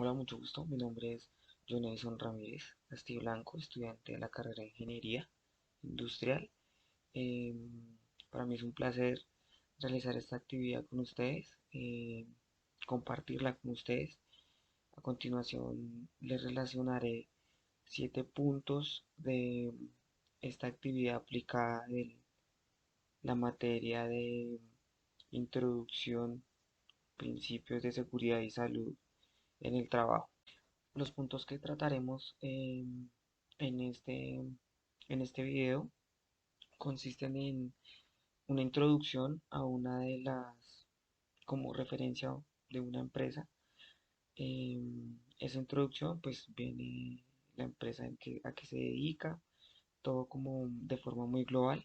Hola, mucho gusto. Mi nombre es Jonathan Ramírez Castillo Blanco, estudiante de la carrera de Ingeniería Industrial. Para mí es un placer realizar esta actividad con ustedes, compartirla con ustedes. A continuación, les relacionaré 7 puntos de esta actividad aplicada de la materia de introducción, principios de seguridad y salud en el trabajo. Los puntos que trataremos en este video consisten en una introducción a una de las, como referencia de una empresa. Esa introducción pues viene la empresa a que se dedica, todo como de forma muy global.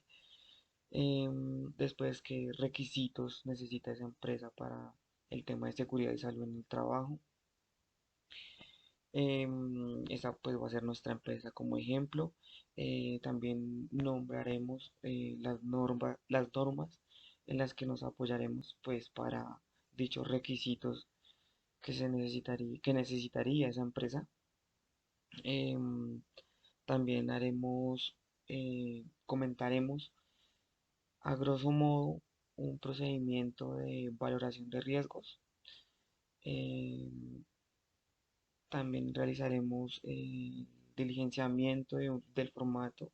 Después, qué requisitos necesita esa empresa para el tema de seguridad y salud en el trabajo. Esa pues va a ser nuestra empresa como ejemplo. También nombraremos las normas en las que nos apoyaremos pues para dichos requisitos que necesitaría esa empresa. Em, También comentaremos a grosso modo un procedimiento de valoración de riesgos. Em, También realizaremos diligenciamiento del formato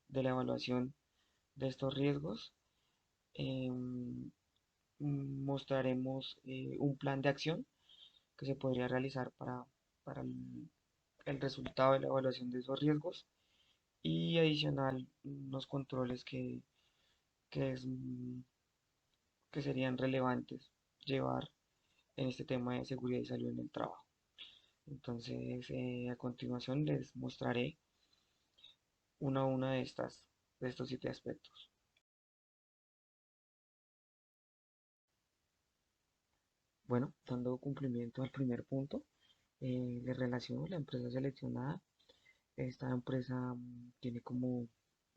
de la evaluación de estos riesgos. Em, Mostraremos un plan de acción que se podría realizar para el resultado de la evaluación de esos riesgos y adicional unos controles que, es, mm, que serían relevantes llevar en este tema de seguridad y salud en el trabajo. Entonces, a continuación les mostraré una a una de estos 7 aspectos. Bueno, dando cumplimiento al primer punto, le relaciono la empresa seleccionada. Esta empresa tiene como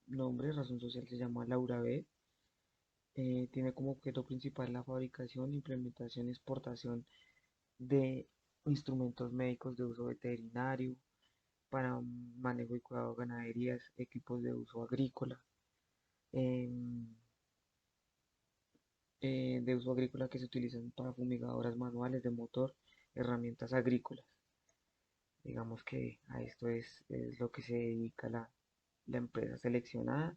nombre, razón social, se llama Laura B. Tiene como objeto principal la fabricación, implementación y exportación de instrumentos médicos de uso veterinario, para manejo y cuidado de ganaderías, equipos de uso agrícola, em, de uso agrícola que se utilizan para fumigadoras manuales de motor, herramientas agrícolas. Digamos que a esto es lo que se dedica la empresa seleccionada.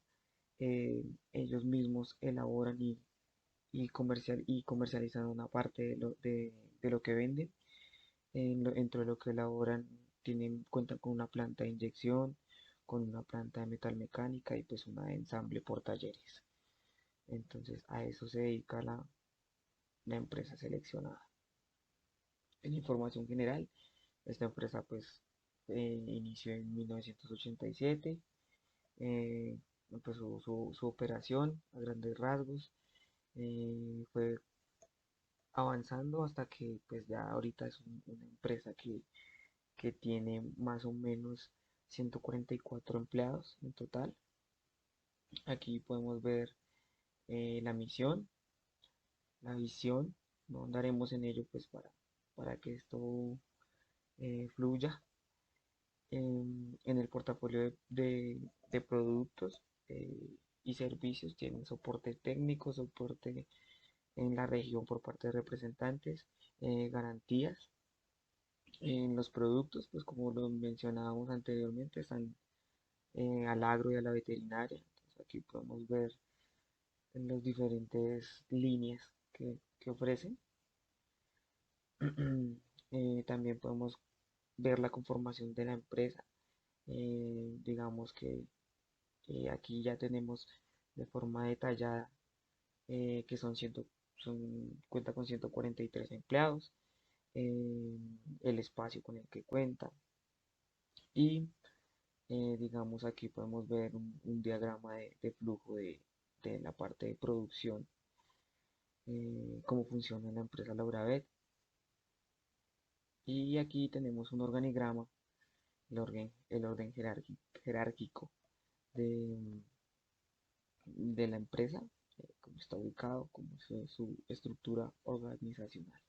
Ellos mismos elaboran y comercializan una parte de lo que venden. Dentro de lo que elaboran, cuentan con una planta de inyección, con una planta de metalmecánica y pues una de ensamble por talleres. Entonces a eso se dedica la empresa seleccionada. En información general, esta empresa pues inició en 1987. Empezó su operación a grandes rasgos. Fue avanzando hasta que pues ya ahorita es una empresa que tiene más o menos 144 empleados en total. Aquí podemos ver la misión, la visión. No andaremos en ello pues para que esto fluya. En el portafolio de productos y servicios tienen soporte técnico, soporte en la región por parte de representantes, garantías. En los productos, pues como lo mencionábamos anteriormente, están al agro y a la veterinaria. Entonces aquí podemos ver en las diferentes líneas que ofrecen. También podemos ver la conformación de la empresa. Digamos que aquí ya tenemos de forma detallada que cuenta con 143 empleados, el espacio con el que cuenta y digamos aquí podemos ver un diagrama de flujo de la parte de producción, cómo funciona la empresa Lauravet. Y aquí tenemos un organigrama, el orden jerárquico de, de la empresa, cómo está ubicado, cómo es su estructura organizacional.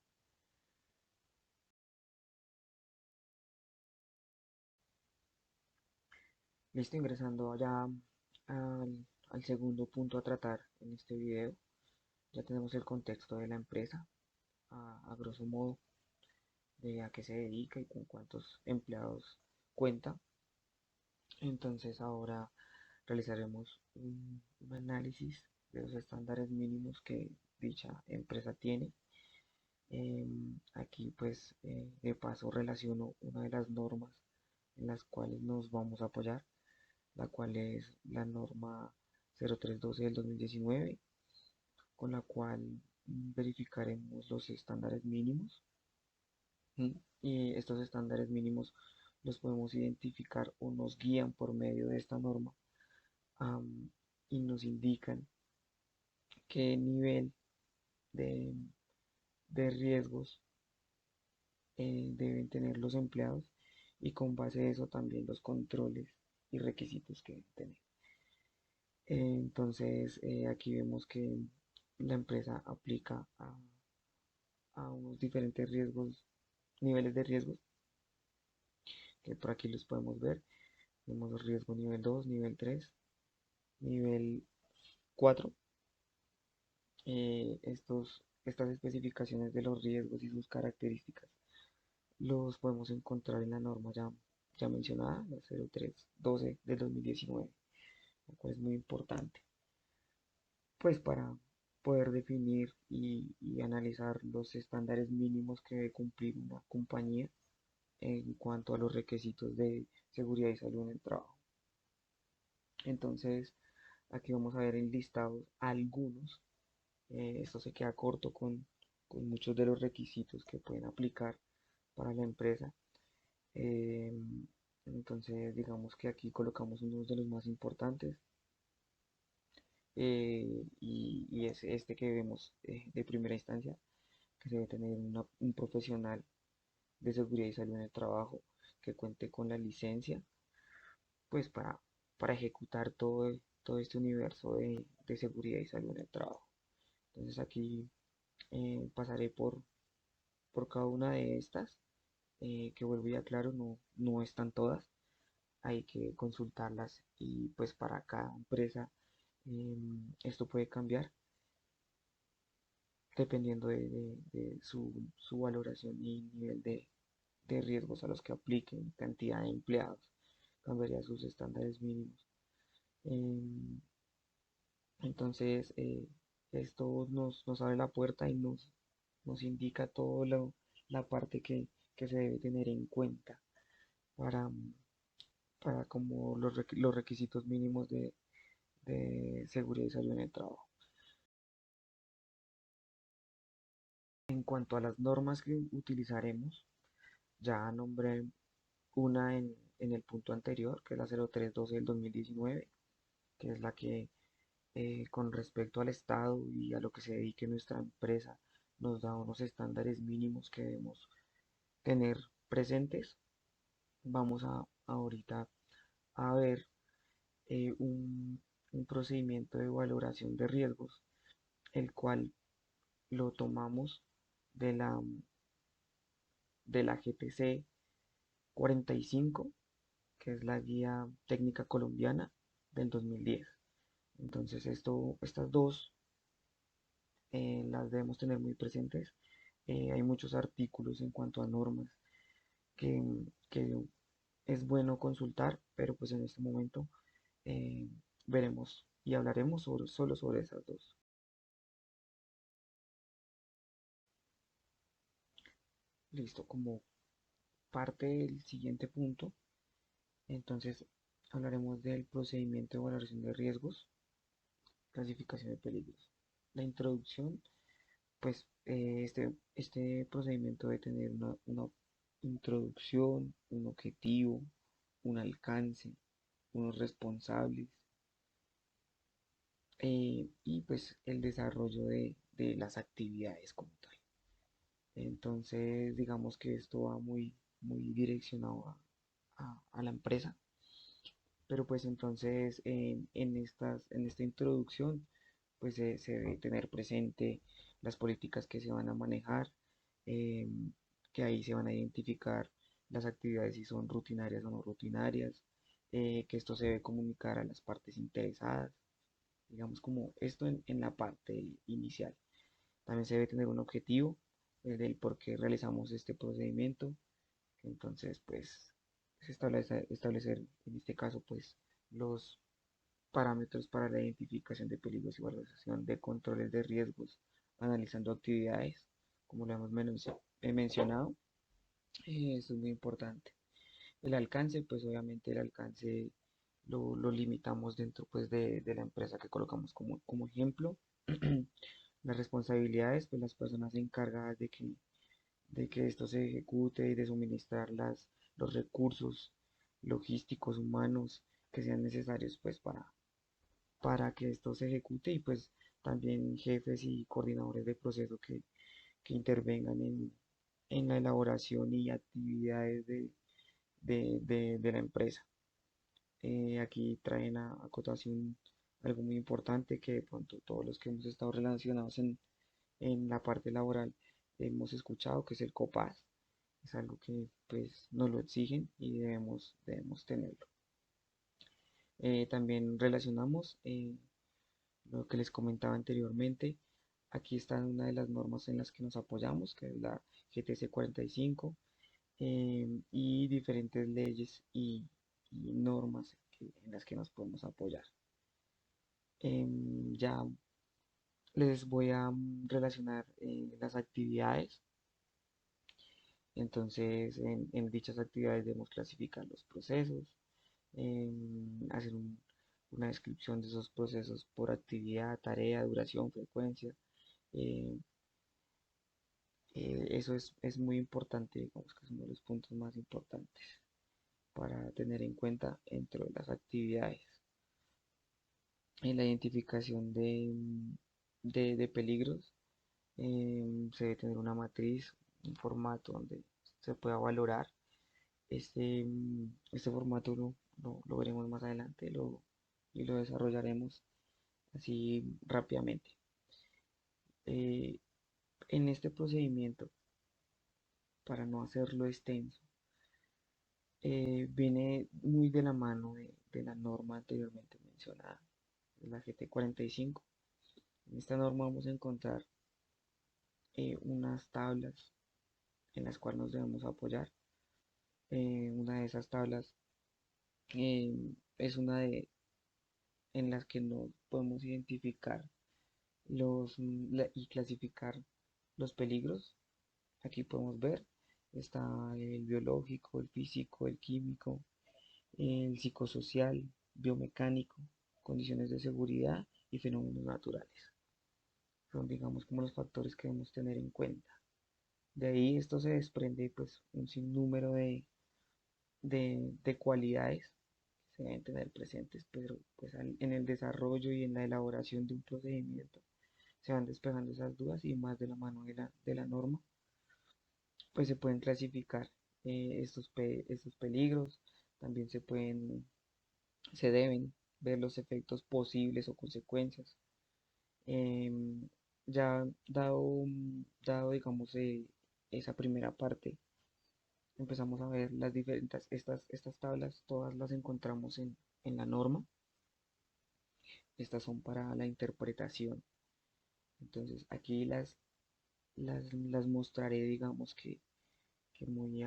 Listo, ingresando ya al segundo punto a tratar en este video. Ya tenemos el contexto de la empresa, a grosso modo, de a qué se dedica y con cuántos empleados cuenta. Entonces ahora realizaremos un análisis de los estándares mínimos que dicha empresa tiene. Aquí pues de paso relaciono una de las normas en las cuales nos vamos a apoyar, la cual es la norma 0312 del 2019, con la cual verificaremos los estándares mínimos. Y estos estándares mínimos los podemos identificar o nos guían por medio de esta norma, am, y nos indican qué nivel de, de riesgos deben tener los empleados, y con base a eso también los controles y requisitos que deben tener. Entonces aquí vemos que la empresa aplica a unos diferentes riesgos, niveles de riesgos, que por aquí los podemos ver. Tenemos riesgo nivel 2, nivel 3, nivel 4. Estas especificaciones de los riesgos y sus características los podemos encontrar en la norma ya mencionada, la 0312 del 2019, lo cual es muy importante, pues para poder definir y analizar los estándares mínimos que debe cumplir una compañía en cuanto a los requisitos de seguridad y salud en el trabajo. Entonces, aquí vamos a ver enlistados algunos. Esto se queda corto con muchos de los requisitos que pueden aplicar para la empresa. Eh, entonces, digamos que aquí colocamos uno de los más importantes, y es este que vemos de primera instancia, que se debe tener un profesional de seguridad y salud en el trabajo que cuente con la licencia, pues para ejecutar todo este universo de seguridad y salud en el trabajo. Entonces aquí pasaré por cada una de estas, que vuelvo y aclaro, no están todas, hay que consultarlas, y pues para cada empresa esto puede cambiar dependiendo de su valoración y nivel de riesgos a los que apliquen, cantidad de empleados, cambiaría sus estándares mínimos. Em, entonces, esto nos abre la puerta y nos indica toda la parte que se debe tener en cuenta para, para como los requisitos mínimos de seguridad y salud en el trabajo. En cuanto a las normas que utilizaremos, ya nombré una en el punto anterior, que es la 0312 del 2019, que es la que con respecto al Estado y a lo que se dedique nuestra empresa, nos da unos estándares mínimos que debemos tener presentes. Vamos a ahorita a ver un procedimiento de valoración de riesgos, el cual lo tomamos de la GPC 45, que es la Guía Técnica Colombiana del 2010. Entonces estas dos las debemos tener muy presentes. Hay muchos artículos en cuanto a normas que, que es bueno consultar, pero pues en este momento eh, veremos y hablaremos solo sobre esas dos. Listo, como parte del siguiente punto, entonces hablaremos del procedimiento de valoración de riesgos, clasificación de peligros. La introducción, pues este procedimiento debe tener una introducción, un objetivo, un alcance, unos responsables, y pues el desarrollo de las actividades como tal. Entonces, digamos que esto va muy direccionado a la empresa, pero pues entonces en esta introducción pues se debe tener presente las políticas que se van a manejar, que ahí se van a identificar las actividades si son rutinarias o no rutinarias, que esto se debe comunicar a las partes interesadas, digamos como esto en la parte inicial. También se debe tener un objetivo del por qué realizamos este procedimiento. Entonces, pues, se establecer en este caso, pues, los parámetros para la identificación de peligros y valoración de controles de riesgos, analizando actividades, como lo hemos mencionado. Eso es muy importante. El alcance, pues obviamente el alcance lo limitamos dentro pues de la empresa que colocamos como ejemplo. Las responsabilidades, pues las personas encargadas de que esto se ejecute y de suministrar los recursos logísticos humanos que sean necesarios pues para que esto se ejecute y pues también jefes y coordinadores de proceso que intervengan en la elaboración y actividades de la empresa. Aquí traen a cotación algo muy importante que de pronto todos los que hemos estado relacionados en la parte laboral hemos escuchado, que es el COPAS. Es algo que pues nos lo exigen y debemos tenerlo. También relacionamos lo que les comentaba anteriormente. Aquí está una de las normas en las que nos apoyamos, que es la GTC 45, y diferentes leyes y normas en las que nos podemos apoyar. Ya les voy a relacionar las actividades. Entonces, en dichas actividades debemos clasificar los procesos, hacer una descripción de esos procesos por actividad, tarea, duración, frecuencia. eh, Eso es muy importante, digamos que es uno de los puntos más importantes para tener en cuenta dentro de las actividades. En la identificación de peligros, se debe tener una matriz, un formato donde se pueda valorar. Este formato lo veremos más adelante y lo desarrollaremos así rápidamente. Eh, en este procedimiento, para no hacerlo extenso, viene muy de la mano de la norma anteriormente mencionada, de la GT 45. En esta norma vamos a encontrar unas tablas en las cuales nos debemos apoyar. Una de esas tablas es una en las que nos podemos identificar y clasificar los peligros. Aquí podemos ver, está el biológico, el físico, el químico, el psicosocial, biomecánico, condiciones de seguridad y fenómenos naturales. Son, digamos, como los factores que debemos tener en cuenta. De ahí esto se desprende pues un sinnúmero de cualidades que se deben tener presentes, pero pues en el desarrollo y en la elaboración de un procedimiento se van despejando esas dudas y más de la mano de la norma, pues se pueden clasificar estos peligros, también se deben ver los efectos posibles o consecuencias. Em, ya dado digamos, esa primera parte, empezamos a ver las diferentes, estas tablas, todas las encontramos en la norma. Estas son para la interpretación. Entonces aquí las mostraré, digamos que muy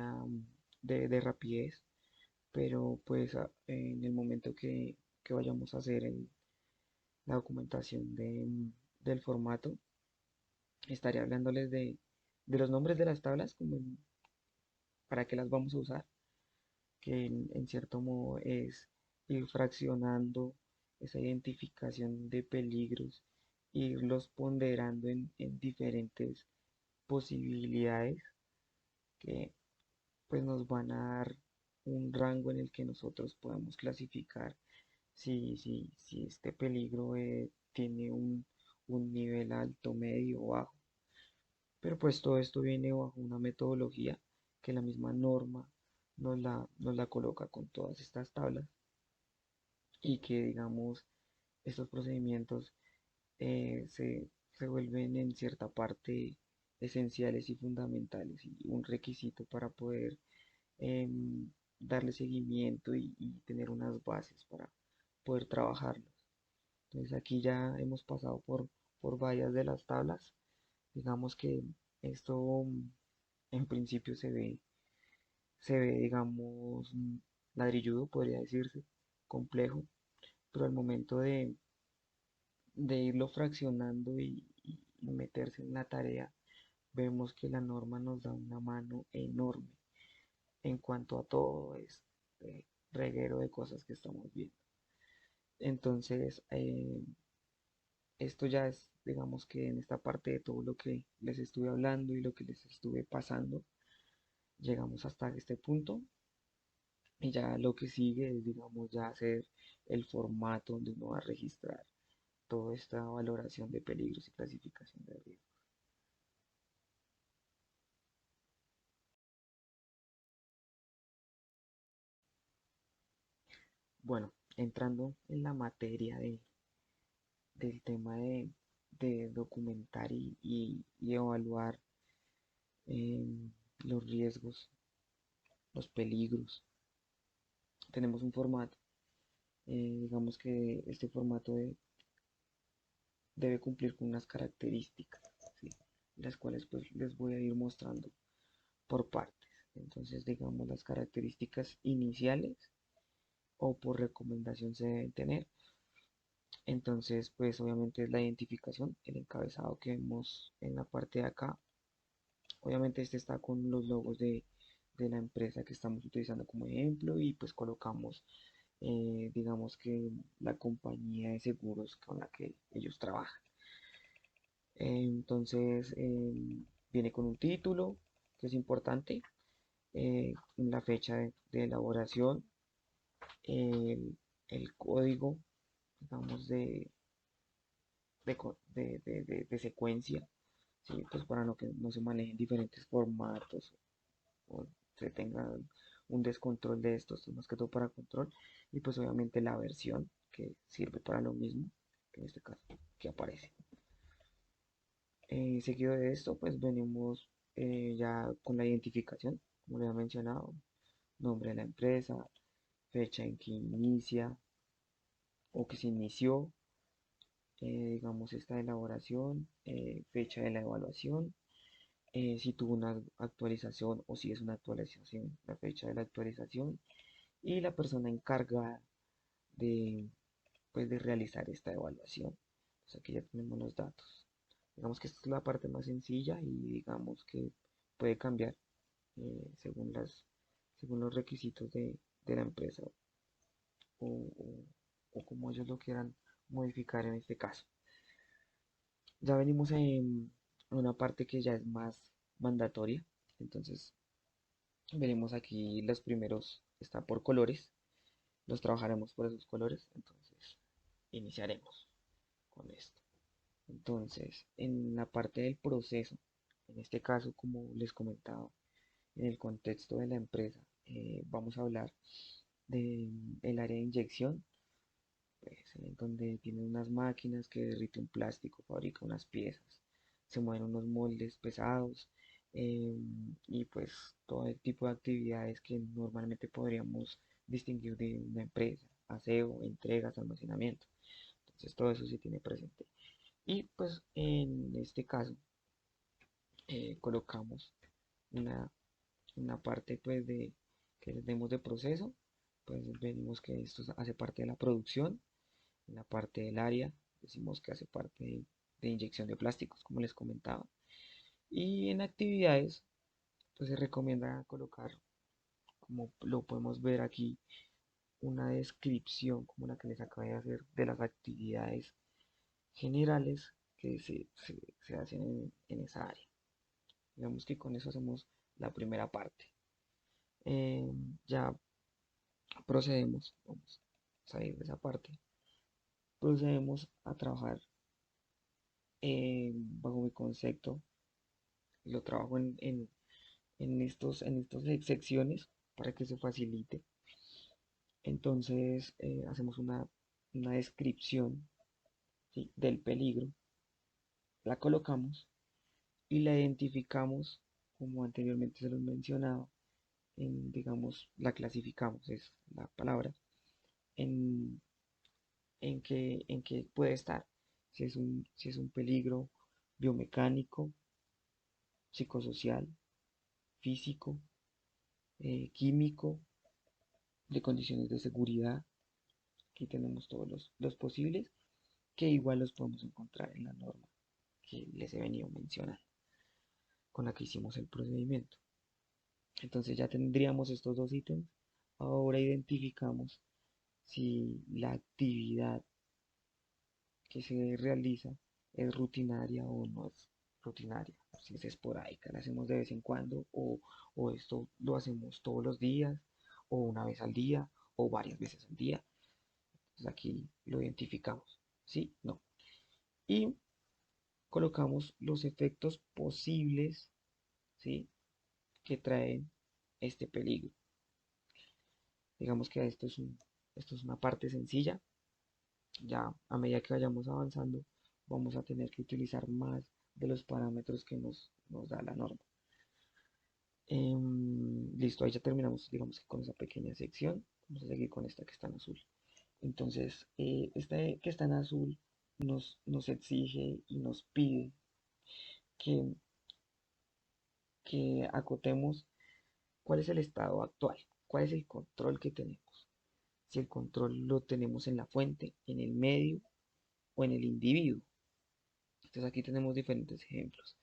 de rapidez, pero pues en el momento que vayamos a hacer la documentación del formato, estaré hablándoles de los nombres de las tablas, como para qué las vamos a usar, que en cierto modo es ir fraccionando esa identificación de peligros, irlos ponderando en diferentes posibilidades que pues nos van a dar un rango en el que nosotros podemos clasificar si este peligro tiene un nivel alto, medio o bajo. Pero pues todo esto viene bajo una metodología que la misma norma nos la coloca con todas estas tablas y que digamos estos procedimientos se vuelven en cierta parte esenciales y fundamentales y un requisito para poder em, darle seguimiento y tener unas bases para poder trabajarlos. Entonces aquí ya hemos pasado por varias de las tablas. Digamos que esto en principio se ve, digamos, ladrilludo, podría decirse, complejo, pero al momento de irlo fraccionando y meterse en la tarea, vemos que la norma nos da una mano enorme en cuanto a todo este reguero de cosas que estamos viendo. Entonces, esto ya es, digamos que en esta parte de todo lo que les estuve hablando y lo que les estuve pasando, llegamos hasta este punto y ya lo que sigue es, digamos, ya hacer el formato donde uno va a registrar toda esta valoración de peligros y clasificación de riesgos. Bueno, entrando en la materia del tema de documentar y evaluar em, los riesgos, los peligros, tenemos un formato. Digamos que este formato debe cumplir con unas características, ¿sí? Las cuales pues les voy a ir mostrando por partes. Entonces, digamos, las características iniciales o por recomendación se deben tener. Entonces, pues obviamente es la identificación, el encabezado que vemos en la parte de acá. Obviamente este está con los logos de la empresa que estamos utilizando como ejemplo y pues colocamos, digamos que la compañía de seguros con la que ellos trabajan. Entonces, viene con un título que es importante, la fecha de elaboración, el, el código, digamos, de secuencia, ¿sí? Pues para no que no se manejen diferentes formatos o se tenga un descontrol de estos, más que todo para control, y pues obviamente la versión que sirve para lo mismo, que en este caso que aparece. Seguido de esto, pues venimos ya con la identificación, como le había mencionado, nombre de la empresa, fecha en que inicia o que se inició, digamos, esta elaboración, fecha de la evaluación, si tuvo una actualización o si es una actualización, la fecha de la actualización y la persona encargada de, pues, de realizar esta evaluación. Pues aquí ya tenemos los datos. Digamos que esta es la parte más sencilla y digamos que puede cambiar según los requisitos de la empresa o, o- o como ellos lo quieran modificar en este caso. Ya venimos en una parte que ya es más mandatoria. Entonces, veremos aquí los primeros, está por colores. Los trabajaremos por esos colores. Entonces, iniciaremos con esto. Entonces, en la parte del proceso, en este caso, como les comentaba, en el contexto de la empresa, vamos a hablar del área de inyección, pues, donde tiene unas máquinas que derrite un plástico, fabrica unas piezas, se mueven unos moldes pesados y pues todo el tipo de actividades que normalmente podríamos distinguir de una empresa, aseo, entregas, almacenamiento. Entonces todo eso se tiene presente. Y pues en este caso colocamos una, una parte pues de que les demos de proceso, pues venimos que esto hace parte de la producción, en la parte del área decimos que hace parte de inyección de plásticos, como les comentaba, y en actividades pues se recomienda colocar, como lo podemos ver aquí, una descripción como la que les acabé de hacer de las actividades generales que se hacen en esa área. Digamos que con eso hacemos la primera parte. Ya procedemos, vamos a salir de esa parte, procedemos a trabajar bajo mi concepto, lo trabajo en estas secciones para que se facilite. Entonces hacemos una descripción, ¿sí?, del peligro, la colocamos y la identificamos, como anteriormente se los mencionaba, digamos, la clasificamos, es la palabra, en, en qué puede estar. Si es un peligro biomecánico, psicosocial, físico, químico, de condiciones de seguridad. Aquí tenemos todos los posibles que igual los podemos encontrar en la norma que les he venido mencionando, con la que hicimos el procedimiento. Entonces ya tendríamos estos dos ítems. Ahora identificamos si la actividad que se realiza es rutinaria o no es rutinaria, si es esporádica, la hacemos de vez en cuando o esto lo hacemos todos los días o una vez al día o varias veces al día. Entonces aquí lo identificamos, ¿sí? No. Y colocamos los efectos posibles, ¿sí? Que traen este peligro. Digamos que esto es una parte sencilla. Ya a medida que vayamos avanzando, vamos a tener que utilizar más de los parámetros que nos da la norma. Listo, ahí ya terminamos, digamos que con esa pequeña sección. Vamos a seguir con esta que está en azul. Entonces, esta que está en azul nos exige y nos pide que, que acotemos cuál es el estado actual, cuál es el control que tenemos. Si el control lo tenemos en la fuente, en el medio o en el individuo. Entonces aquí tenemos diferentes ejemplos.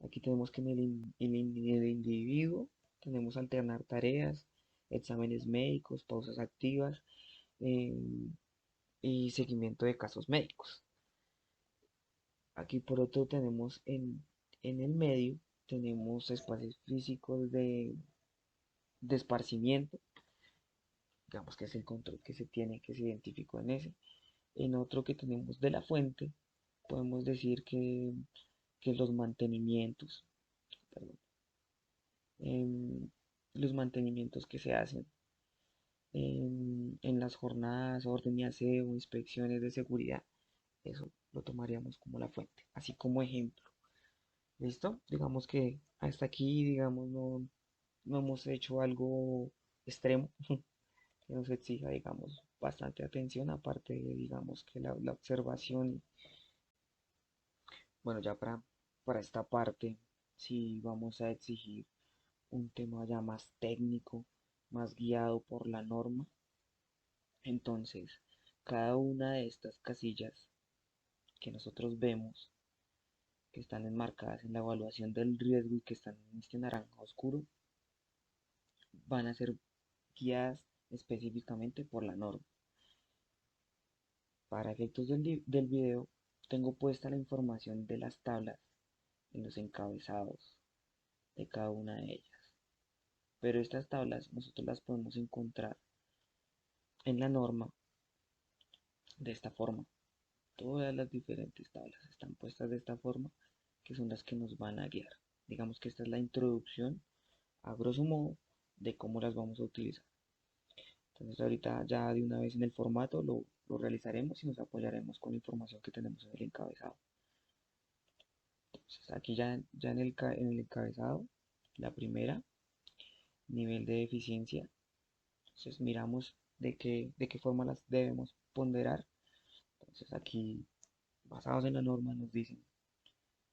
Aquí tenemos que en el individuo tenemos alternar tareas, exámenes médicos, pausas activas eh, y seguimiento de casos médicos. Aquí por otro tenemos en el medio, tenemos espacios físicos de esparcimiento, digamos que es el control que se tiene, que se identificó en ese. En otro que tenemos de la fuente, podemos decir que los mantenimientos, perdón, los mantenimientos que se hacen en las jornadas, orden y aseo, inspecciones de seguridad, eso lo tomaríamos como la fuente, así como ejemplo. ¿Listo? Digamos que hasta aquí, digamos, no hemos hecho algo extremo que nos exija, digamos, bastante atención, aparte de, digamos, que la observación. Bueno, ya para esta parte, si vamos a exigir un tema ya más técnico, más guiado por la norma. Entonces, cada una de estas casillas que nosotros vemos, que están enmarcadas en la evaluación del riesgo y que están en este naranja oscuro, van a ser guiadas específicamente por la norma. Para efectos del video, tengo puesta la información de las tablas en los encabezados de cada una de ellas. Pero estas tablas nosotros las podemos encontrar en la norma de esta forma. Todas las diferentes tablas están puestas de esta forma, que son las que nos van a guiar. Digamos que esta es la introducción, a grosso modo, de cómo las vamos a utilizar. Entonces ahorita ya de una vez en el formato lo realizaremos y nos apoyaremos con la información que tenemos en el encabezado. Entonces aquí ya en el encabezado, la primera, nivel de eficiencia. Entonces miramos de qué forma las debemos ponderar. Entonces aquí, basados en la norma, nos dicen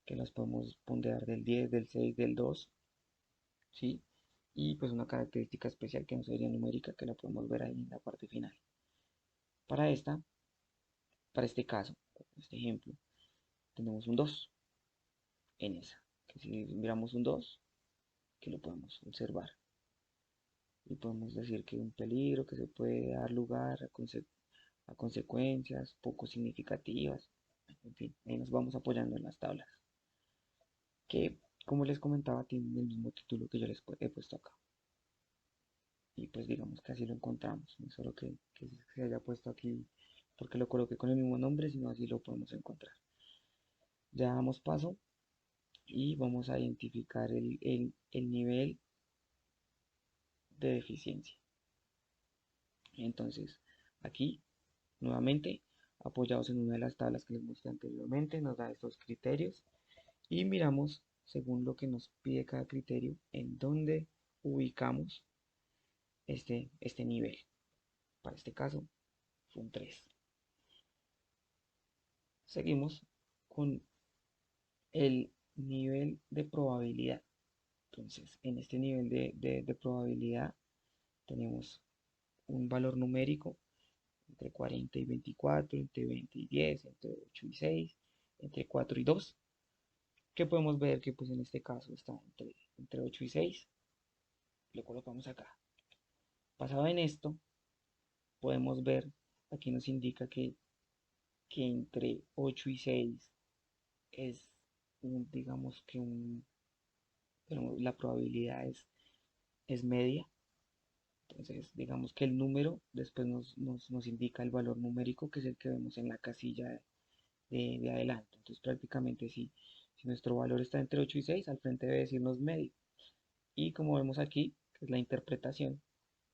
que las podemos ponderar del 10, del 6, del 2, ¿sí? Y pues una característica especial que no sería numérica, que la podemos ver ahí en la parte final. Para esta, para este caso, este ejemplo, tenemos un 2 en esa. Que si miramos un 2, que lo podemos observar. Y podemos decir que un peligro que se puede dar lugar a consecuencias poco significativas. En fin, ahí nos vamos apoyando en las tablas. Que, como les comentaba, tienen el mismo título que yo les he puesto acá. Y pues digamos que así lo encontramos, no solo que se haya puesto aquí porque lo coloqué con el mismo nombre, sino así lo podemos encontrar. Ya damos paso y vamos a identificar el nivel de deficiencia. Entonces, aquí, nuevamente, apoyados en una de las tablas que les mostré anteriormente, nos da estos criterios y miramos, según lo que nos pide cada criterio, en dónde ubicamos este nivel. Para este caso fue un 3. Seguimos con el nivel de probabilidad. Entonces, en este nivel de probabilidad tenemos un valor numérico entre 40 y 24, entre 20 y 10, entre 8 y 6, entre 4 y 2, que podemos ver que pues en este caso está entre 8 y 6, lo colocamos acá. Basado en esto, podemos ver, aquí nos indica que entre 8 y 6 es digamos que pero la probabilidad es media. Entonces, digamos que el número después nos indica el valor numérico, que es el que vemos en la casilla de adelante. Entonces, prácticamente si nuestro valor está entre 8 y 6, al frente debe decirnos medio. Y como vemos aquí, que es la interpretación,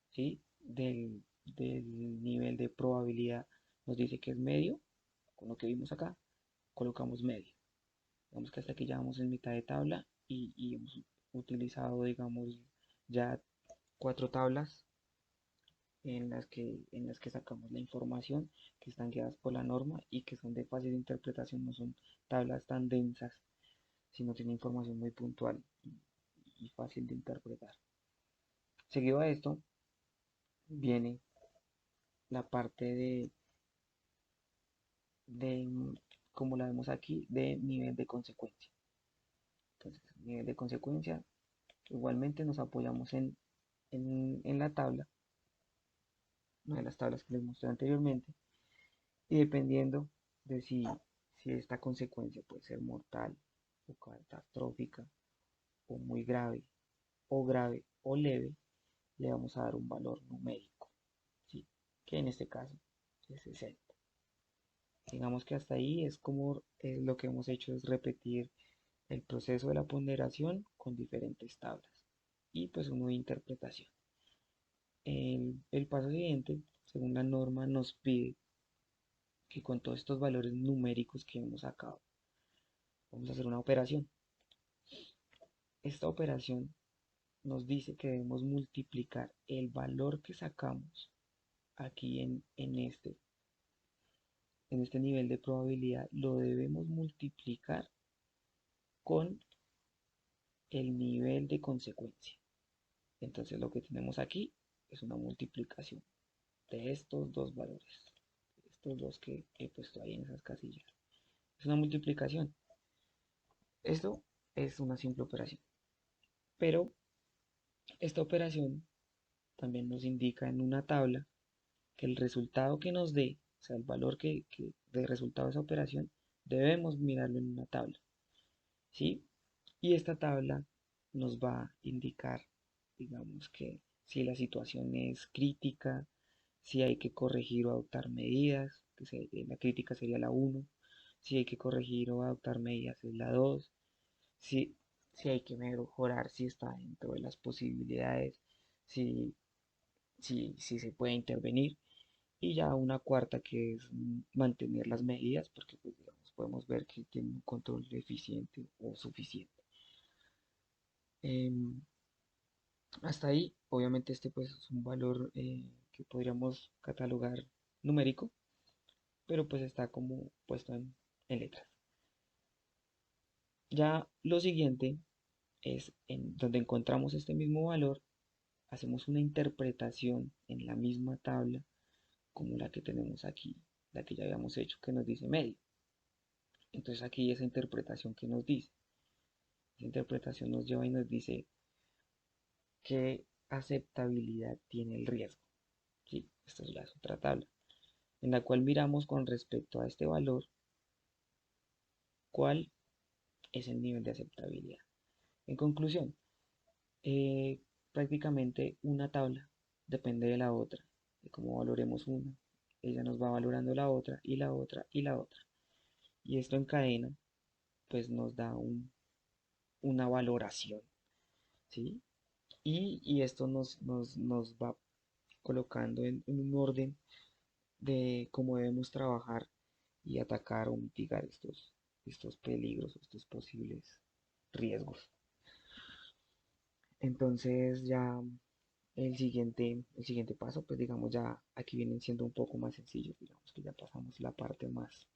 ¿sí? del nivel de probabilidad, nos dice que es medio, con lo que vimos acá, colocamos medio. Digamos que hasta aquí ya vamos en mitad de tabla y hemos utilizado, digamos, ya 4 tablas en las que sacamos la información, que están guiadas por la norma y que son de fácil interpretación, no son tablas tan densas, sino tiene información muy puntual y fácil de interpretar. Seguido a esto viene la parte de como la vemos aquí, de nivel de consecuencia. Entonces, nivel de consecuencia, igualmente nos apoyamos en la tabla, una de las tablas que les mostré anteriormente, y dependiendo de si esta consecuencia puede ser mortal o catastrófica o muy grave o leve, le vamos a dar un valor numérico, ¿sí? Que en este caso es 60. Digamos que hasta ahí es como lo que hemos hecho es repetir el proceso de la ponderación con diferentes tablas y pues uno de interpretación. El paso siguiente, según la norma, nos pide que con todos estos valores numéricos que hemos sacado, vamos a hacer una operación. Esta operación nos dice que debemos multiplicar el valor que sacamos aquí en este nivel de probabilidad, lo debemos multiplicar con el nivel de consecuencia. Entonces lo que tenemos aquí es una multiplicación de estos dos valores, estos dos que he puesto ahí en esas casillas. Es una multiplicación. Esto es una simple operación, pero esta operación también nos indica en una tabla que el resultado que nos dé, o sea, el valor de resultado de esa operación, debemos mirarlo en una tabla, ¿sí? Y esta tabla nos va a indicar, digamos que si la situación es crítica, si hay que corregir o adoptar medidas, la crítica sería la 1, si hay que corregir o adoptar medidas es la 2, si, si hay que mejorar, si está dentro de las posibilidades, si, si se puede intervenir, y ya una cuarta que es mantener las medidas, porque pues, digamos, podemos ver que tiene un control eficiente o suficiente. Em, Hasta ahí, obviamente este pues es un valor que podríamos catalogar numérico, pero pues está como puesto en letras. Ya lo siguiente es en donde encontramos este mismo valor, hacemos una interpretación en la misma tabla como la que tenemos aquí, la que ya habíamos hecho que nos dice medio. Entonces aquí esa interpretación que nos dice, esa interpretación nos lleva y nos dice qué aceptabilidad tiene el riesgo. ¿Sí? Esta es la otra tabla, en la cual miramos con respecto a este valor cuál es el nivel de aceptabilidad. En conclusión, eh, prácticamente una tabla depende de la otra, de cómo valoremos una, ella nos va valorando la otra y la otra y la otra. Y esto en cadena, pues nos da una valoración, ¿sí? Y esto nos va colocando en un orden de cómo debemos trabajar y atacar o mitigar estos peligros, estos posibles riesgos. Entonces ya el siguiente paso, pues digamos ya aquí vienen siendo un poco más sencillos, digamos que ya pasamos la parte más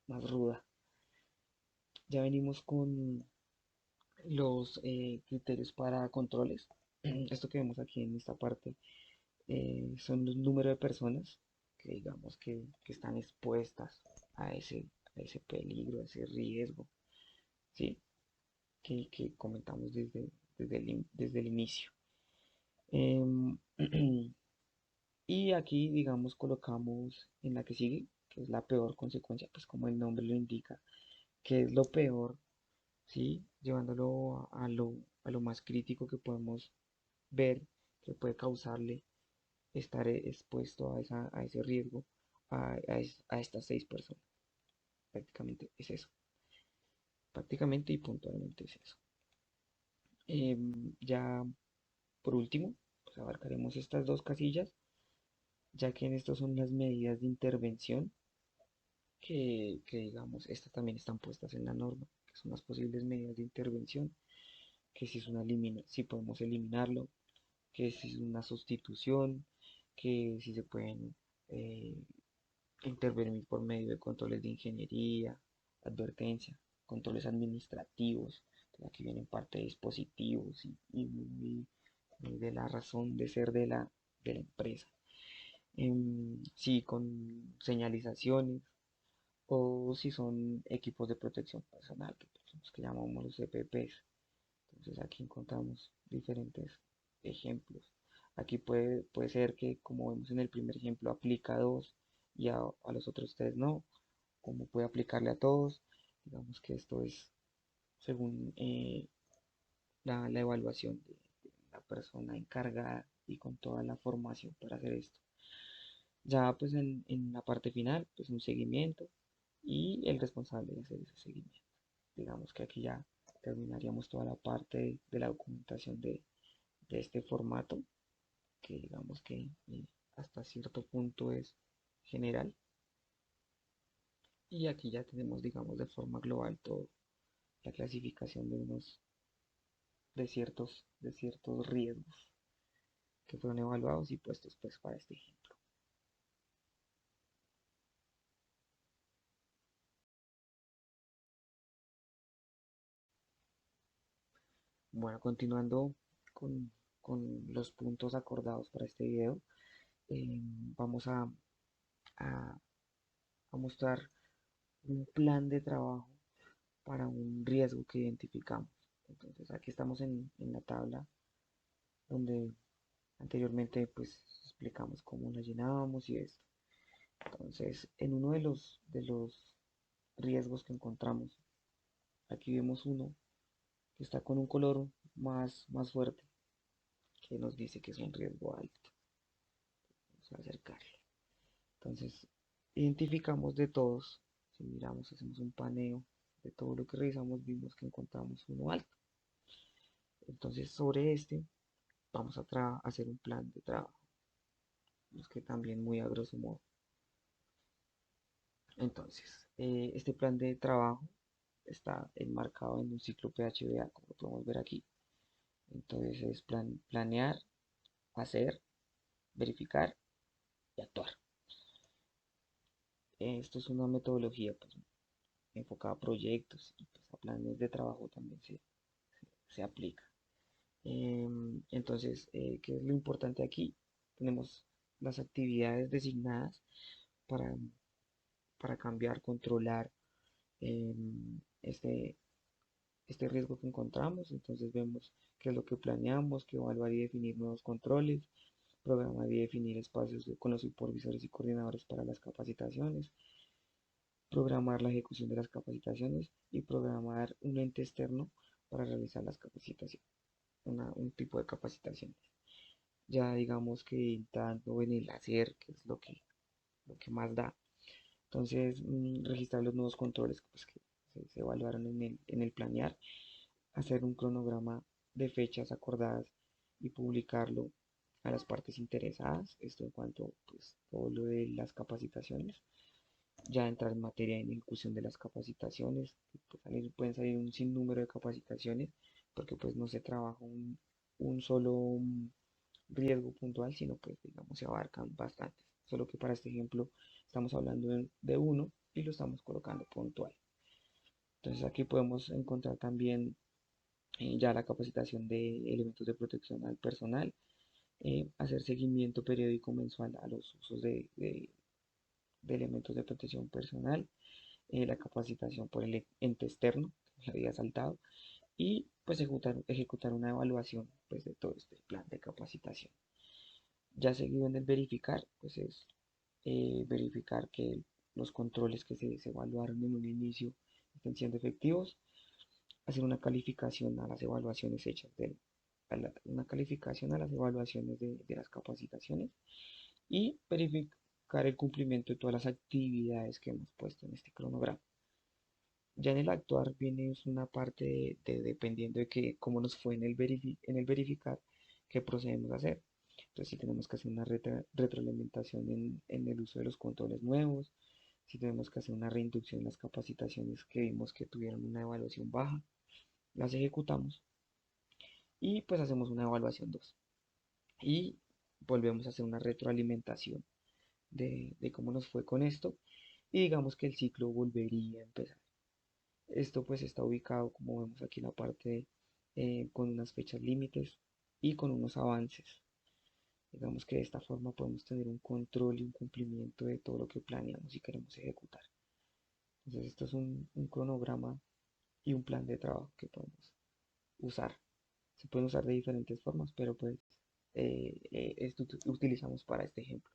ruda. Ya venimos con los criterios para controles. Esto que vemos aquí en esta parte son los número de personas que digamos que están expuestas a ese peligro, a ese riesgo, ¿sí? Que comentamos desde el inicio. Em, y aquí, digamos, colocamos en la que sigue, que es la peor consecuencia, pues como el nombre lo indica, que es lo peor, ¿sí? Llevándolo a lo más crítico que podemos ver que puede causarle estar expuesto a ese riesgo a estas 6 personas. Prácticamente es eso. Prácticamente y puntualmente es eso. Ya por último, pues abarcaremos estas dos casillas, ya que en estos son las medidas de intervención que digamos, estas también están puestas en la norma, que son las posibles medidas de intervención, que si es si podemos eliminarlo, que si es una sustitución, que si se pueden eh, intervenir por medio de controles de ingeniería, advertencia, controles administrativos, que aquí vienen parte de dispositivos y muy de la razón de ser de la empresa. Sí, con señalizaciones o si son equipos de protección personal, que son los que llamamos los EPPs. Entonces aquí encontramos diferentes ejemplos. Aquí puede ser que, como vemos en el primer ejemplo, aplica a dos y a los otros tres no, como puede aplicarle a todos. Digamos que esto es según la evaluación de la persona encargada y con toda la formación para hacer esto. Ya pues en la parte final, pues un seguimiento y el responsable de hacer ese seguimiento. Digamos que aquí ya terminaríamos toda la parte de la documentación de este formato, que digamos que hasta cierto punto es general. Y aquí ya tenemos, digamos, de forma global todo la clasificación de ciertos riesgos que fueron evaluados y puestos pues para este ejemplo. Bueno, continuando con, con los puntos acordados para este video, eh, vamos a- a mostrar un plan de trabajo para un riesgo que identificamos. Entonces aquí estamos en la tabla donde anteriormente pues explicamos cómo la llenábamos y esto. Entonces en uno de los riesgos que encontramos, aquí vemos uno que está con un color más fuerte que nos dice que es un riesgo alto. Vamos a acercarle. Entonces identificamos de todos, si miramos, hacemos un paneo de todo lo que revisamos, vimos que encontramos uno alto. Entonces sobre este vamos a hacer un plan de trabajo, los que también muy a grosso modo. Entonces, este plan de trabajo está enmarcado en un ciclo PHBA, como podemos ver aquí. Entonces es planear, hacer, verificar y actuar. Esto es una metodología pues, enfocada a proyectos y pues, a planes de trabajo también se aplica. Entonces, ¿qué es lo importante aquí? Tenemos las actividades designadas para, para cambiar, controlar este, este riesgo que encontramos. Entonces vemos qué es lo que planeamos, que evaluar y definir nuevos controles, programar y definir espacios con los supervisores y coordinadores para las capacitaciones, programar la ejecución de las capacitaciones y programar un ente externo para realizar las capacitaciones, un tipo de capacitaciones. Ya digamos que entrando en el hacer, que es lo que más da. Entonces, registrar los nuevos controles pues, que se evaluaron en el planear, hacer un cronograma de fechas acordadas y publicarlo a las partes interesadas, esto en cuanto pues todo lo de las capacitaciones, ya entrar en materia en ejecución de las capacitaciones, pues, pueden salir un sinnúmero de capacitaciones porque pues no se trabaja un solo riesgo puntual, sino pues digamos se abarcan bastantes. Solo que para este ejemplo estamos hablando de uno y lo estamos colocando puntual. Entonces aquí podemos encontrar también ya la capacitación de elementos de protección al personal, hacer seguimiento periódico mensual a los usos de elementos de protección personal, la capacitación por el ente externo, que había saltado, y pues ejecutar una evaluación pues, de todo este plan de capacitación. Ya seguido en el verificar, pues es verificar que los controles que se evaluaron en un inicio estén siendo efectivos, hacer una calificación a las evaluaciones hechas una calificación a las evaluaciones de las capacitaciones y verificar el cumplimiento de todas las actividades que hemos puesto en este cronograma. Ya en el actuar viene una parte dependiendo de que cómo nos fue en el verificar, qué procedemos a hacer. Entonces, si tenemos que hacer una retroalimentación en el uso de los controles nuevos, si tenemos que hacer una reinducción en las capacitaciones que vimos que tuvieron una evaluación baja, las ejecutamos y pues hacemos una evaluación 2 y volvemos a hacer una retroalimentación de cómo nos fue con esto y digamos que el ciclo volvería a empezar. Esto pues está ubicado, como vemos aquí en la parte, con unas fechas límites y con unos avances. Digamos que de esta forma podemos tener un control y un cumplimiento de todo lo que planeamos y queremos ejecutar. Entonces esto es un cronograma y un plan de trabajo que podemos usar. Se pueden usar de diferentes formas, pero pues esto utilizamos para este ejemplo.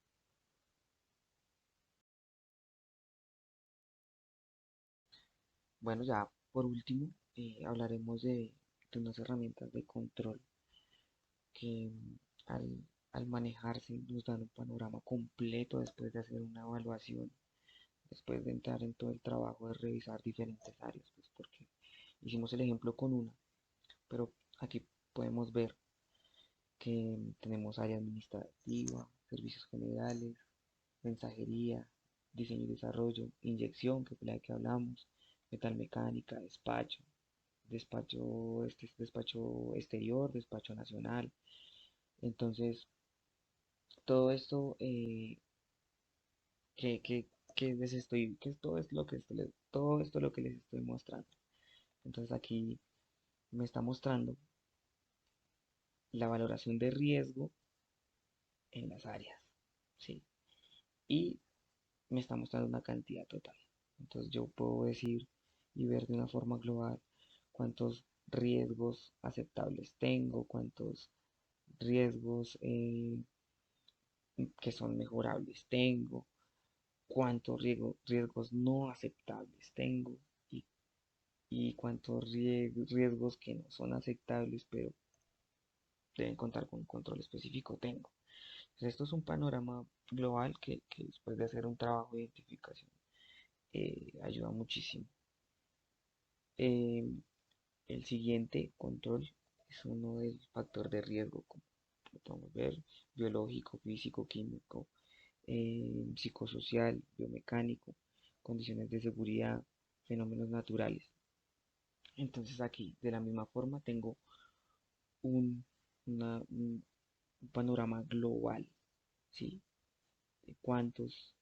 Bueno, ya por último, hablaremos de unas herramientas de control que al manejarse nos dan un panorama completo después de hacer una evaluación, después de entrar en todo el trabajo de revisar diferentes áreas, pues porque hicimos el ejemplo con una, pero aquí podemos ver que tenemos área administrativa, servicios generales, mensajería, diseño y desarrollo, inyección, que fue la que hablamos, metalmecánica, despacho exterior, despacho nacional. Entonces, todo esto que, que, que todo es lo que todo esto lo que les estoy mostrando. Entonces aquí me está mostrando la valoración de riesgo en las áreas, ¿sí? Y me está mostrando una cantidad total. Entonces yo puedo decir y ver de una forma global cuántos riesgos aceptables tengo, cuántos riesgos que son mejorables tengo, cuántos riesgos no aceptables tengo y, y cuántos riesgos que no son aceptables pero deben contar con un control específico tengo. Entonces, esto es un panorama global que después de hacer un trabajo de identificación ayuda muchísimo. Eh, el siguiente control es uno del factor de riesgo, como lo podemos ver, biológico, físico, químico, psicosocial, biomecánico, condiciones de seguridad, fenómenos naturales. Entonces aquí, de la misma forma, tengo un, un panorama global, ¿sí? De cuántos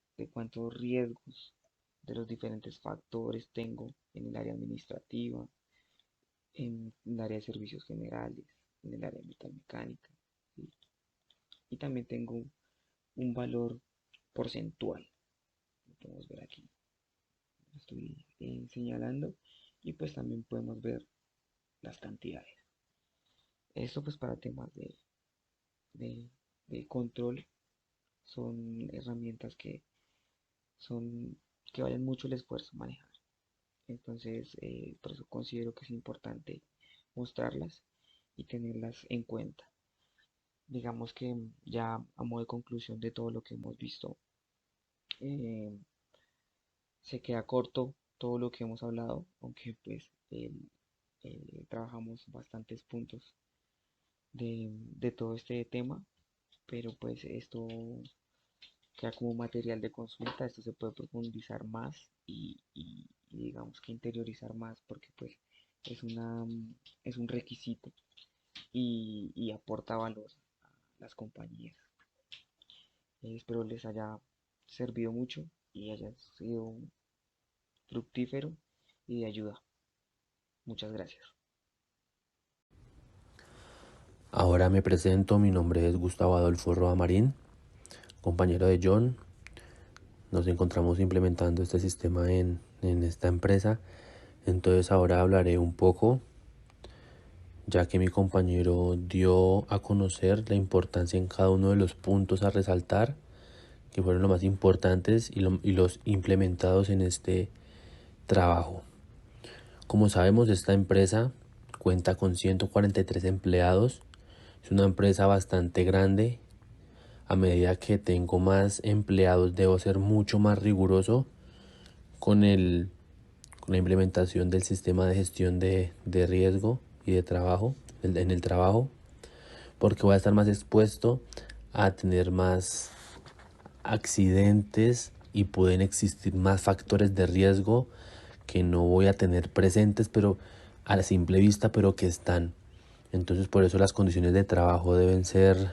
riesgos de los diferentes factores tengo en el área administrativa, en el área de servicios generales, en el área de metalmecánica, ¿sí? Y también tengo un valor porcentual, lo podemos ver aquí, lo estoy señalando, y pues también podemos ver las cantidades. Esto pues para temas de, de control son herramientas son, que valen mucho el esfuerzo manejar. Entonces, por eso considero que es importante mostrarlas y tenerlas en cuenta. Digamos que ya a modo de conclusión de todo lo que hemos visto, eh, se queda corto todo lo que hemos hablado, aunque pues trabajamos bastantes puntos de todo este tema, pero pues esto queda como material de consulta, esto se puede profundizar más y digamos que interiorizar más porque pues es una es un requisito y aporta valor las compañías. Espero les haya servido mucho y haya sido fructífero y de ayuda. Muchas gracias. Ahora me presento, mi nombre es Gustavo Adolfo Roa Marín, compañero de John. Nos encontramos implementando este sistema en esta empresa. Entonces ahora hablaré un poco, ya que mi compañero dio a conocer la importancia en cada uno de los puntos a resaltar, que fueron los más importantes y los implementados en este trabajo. Como sabemos, esta empresa cuenta con 143 empleados. Es una empresa bastante grande. A medida que tengo más empleados, debo ser mucho más riguroso con con la implementación del sistema de gestión de riesgo y de trabajo en el trabajo, porque voy a estar más expuesto a tener más accidentes y pueden existir más factores de riesgo que no voy a tener presentes, pero a la simple vista, pero que están. Entonces, por eso las condiciones de trabajo deben ser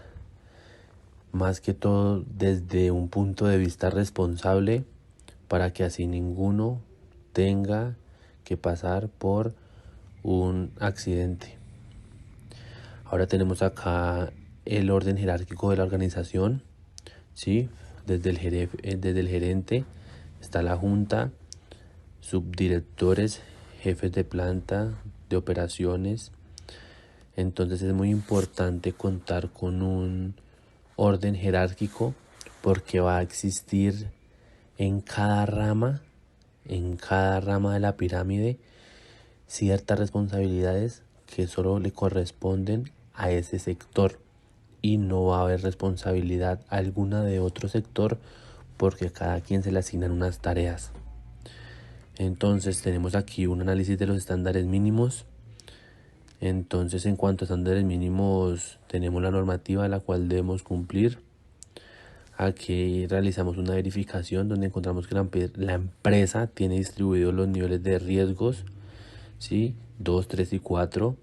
más que todo desde un punto de vista responsable, para que así ninguno tenga que pasar por un accidente. Ahora tenemos acá el orden jerárquico de la organización, ¿sí? Desde el gerente está la junta, subdirectores, jefes de planta, de operaciones. Entonces es muy importante contar con un orden jerárquico, porque va a existir en cada rama de la pirámide, ciertas responsabilidades que solo le corresponden a ese sector y no va a haber responsabilidad alguna de otro sector, porque cada quien se le asignan unas tareas. Entonces tenemos aquí un análisis de los estándares mínimos. Entonces, en cuanto a estándares mínimos, tenemos la normativa a la cual debemos cumplir. Aquí realizamos una verificación donde encontramos que la empresa tiene distribuidos los niveles de riesgos, ¿sí? 2, 3 y 4.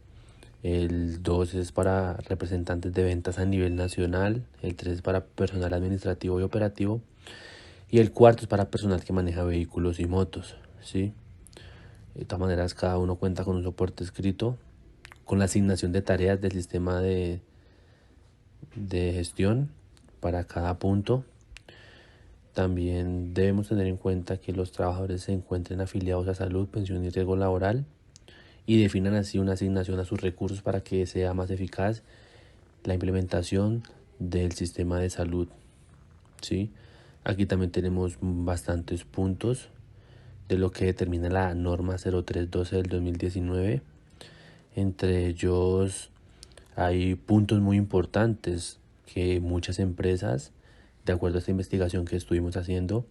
El 2 es para representantes de ventas a nivel nacional, el 3 es para personal administrativo y operativo, y el cuarto es para personal que maneja vehículos y motos, ¿sí? De todas maneras, cada uno cuenta con un soporte escrito, con la asignación de tareas del sistema de gestión para cada punto. También debemos tener en cuenta que los trabajadores se encuentren afiliados a salud, pensión y riesgo laboral, y definan así una asignación a sus recursos para que sea más eficaz la implementación del sistema de salud, ¿sí? Aquí también tenemos bastantes puntos de lo que determina la norma 0312 del 2019. Entre ellos hay puntos muy importantes que muchas empresas, de acuerdo a esta investigación que estuvimos haciendo,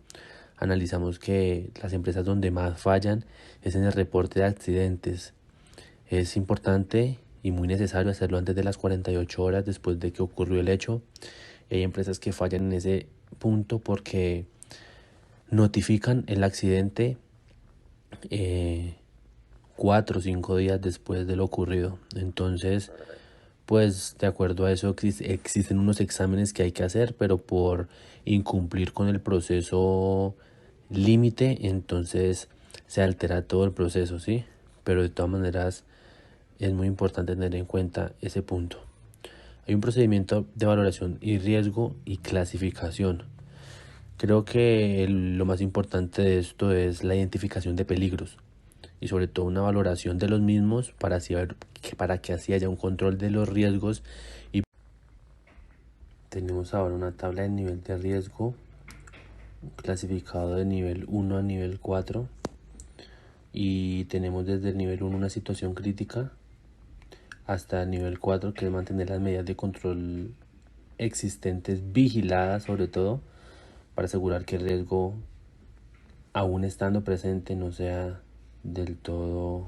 analizamos que las empresas donde más fallan es en el reporte de accidentes. Es importante y muy necesario hacerlo antes de las 48 horas después de que ocurrió el hecho. Hay empresas que fallan en ese punto porque notifican el accidente 4 o 5 días después de lo ocurrido. Entonces, pues de acuerdo a eso existen unos exámenes que hay que hacer, pero por incumplir con el proceso límite, entonces se altera todo el proceso, ¿sí? Pero de todas maneras es muy importante tener en cuenta ese punto. Hay un procedimiento de valoración y riesgo y clasificación. Creo que lo más importante de esto es la identificación de peligros y sobre todo una valoración de los mismos para que así haya un control de los riesgos. Y tenemos ahora una tabla de nivel de riesgo clasificado de nivel 1 a nivel 4, y tenemos desde el nivel 1 una situación crítica hasta el nivel 4, que es mantener las medidas de control existentes vigiladas, sobre todo para asegurar que el riesgo, aún estando presente, no sea del todo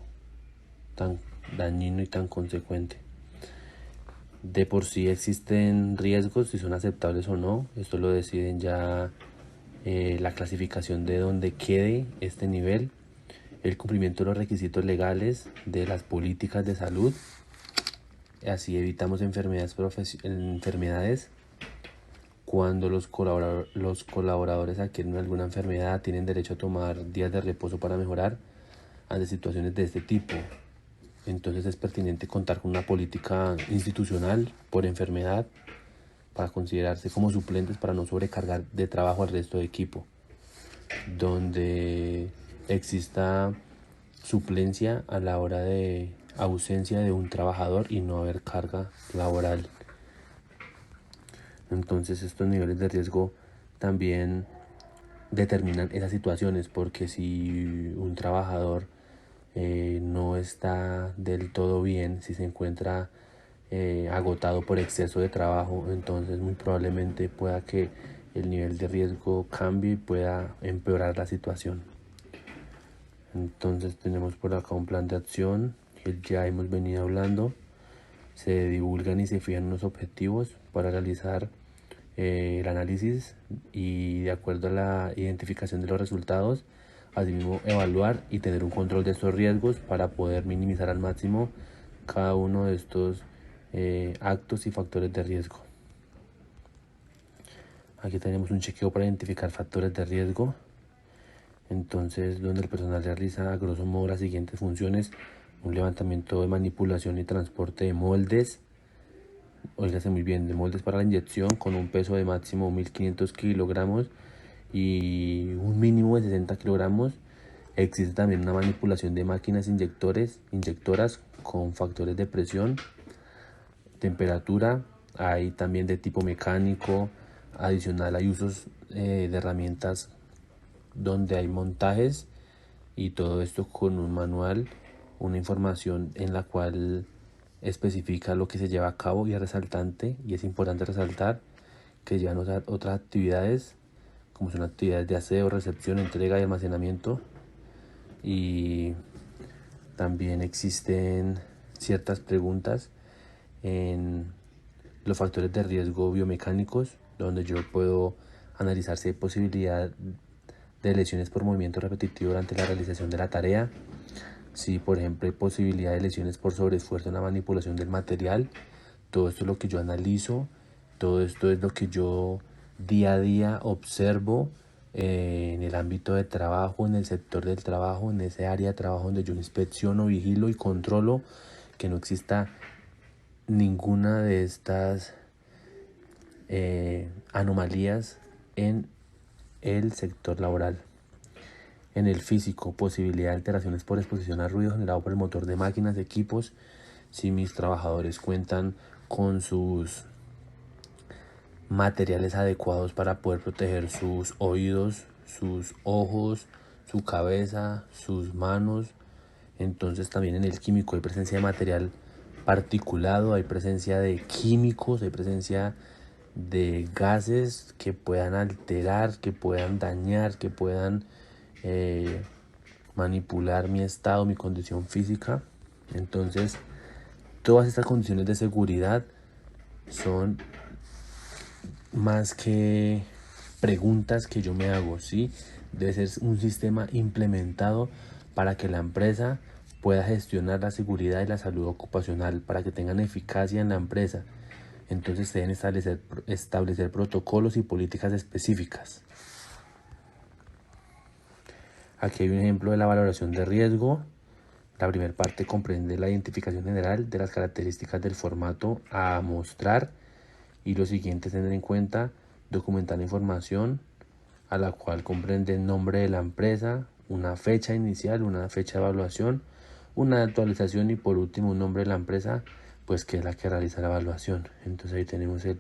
tan dañino y tan consecuente. De por sí existen riesgos, si son aceptables o no. Esto lo deciden ya la clasificación de donde quede este nivel, el cumplimiento de los requisitos legales de las políticas de salud, así evitamos enfermedades. Cuando los colaboradores adquieren alguna enfermedad, tienen derecho a tomar días de reposo para mejorar ante situaciones de este tipo. Entonces es pertinente contar con una política institucional por enfermedad para considerarse como suplentes para no sobrecargar de trabajo al resto de equipo, donde exista suplencia a la hora de ausencia de un trabajador y no haber carga laboral. Entonces estos niveles de riesgo también determinan esas situaciones, porque si un trabajador no está del todo bien, si se encuentra agotado por exceso de trabajo, entonces muy probablemente pueda que el nivel de riesgo cambie y pueda empeorar la situación. Entonces tenemos por acá un plan de acción que ya hemos venido hablando. Se divulgan y se fijan unos objetivos para realizar el análisis y, de acuerdo a la identificación de los resultados, asimismo evaluar y tener un control de estos riesgos para poder minimizar al máximo cada uno de estos actos y factores de riesgo. Aquí tenemos un chequeo para identificar factores de riesgo. Entonces, donde el personal realiza a grosso modo las siguientes funciones: un levantamiento de manipulación y transporte de moldes, óigase muy bien, de moldes para la inyección con un peso de máximo 1500 kilogramos y un mínimo de 60 kilogramos. Existe también una manipulación de máquinas inyectoras con factores de presión, temperatura. Hay también de tipo mecánico. Adicional, hay usos de herramientas donde hay montajes, y todo esto con un manual, una información en la cual especifica lo que se lleva a cabo, y es resaltante y es importante resaltar que llevan otras actividades como son actividades de aseo, recepción, entrega y almacenamiento. Y también existen ciertas preguntas en los factores de riesgo biomecánicos, donde yo puedo analizar si hay posibilidad de lesiones por movimiento repetitivo durante la realización de la tarea, si por ejemplo hay posibilidad de lesiones por sobreesfuerzo en la manipulación del material. Todo esto es lo que yo analizo, todo esto es lo que yo día a día observo en el ámbito de trabajo, en el sector del trabajo, en ese área de trabajo donde yo inspecciono, vigilo y controlo que no exista ninguna de estas anomalías en el sector laboral. En el físico, posibilidad de alteraciones por exposición a ruido generado por el motor de máquinas, equipos. Si mis trabajadores cuentan con sus materiales adecuados para poder proteger sus oídos, sus ojos, su cabeza, sus manos. Entonces también en el químico hay presencia de material particulado, hay presencia de químicos, hay presencia de gases que puedan alterar, que puedan dañar, que puedan manipular mi estado, mi condición física. Entonces, todas estas condiciones de seguridad son más que preguntas que yo me hago, ¿sí? Debe ser un sistema implementado para que la empresa pueda gestionar la seguridad y la salud ocupacional, para que tengan eficacia en la empresa. Entonces deben establecer protocolos y políticas específicas. Aquí hay un ejemplo de la valoración de riesgo. La primera parte comprende la identificación general de las características del formato a mostrar, y lo siguiente es tener en cuenta: documentar la información, a la cual comprende el nombre de la empresa, una fecha inicial, una fecha de evaluación, una actualización y por último un nombre de la empresa, pues que es la que realiza la evaluación. Entonces ahí tenemos el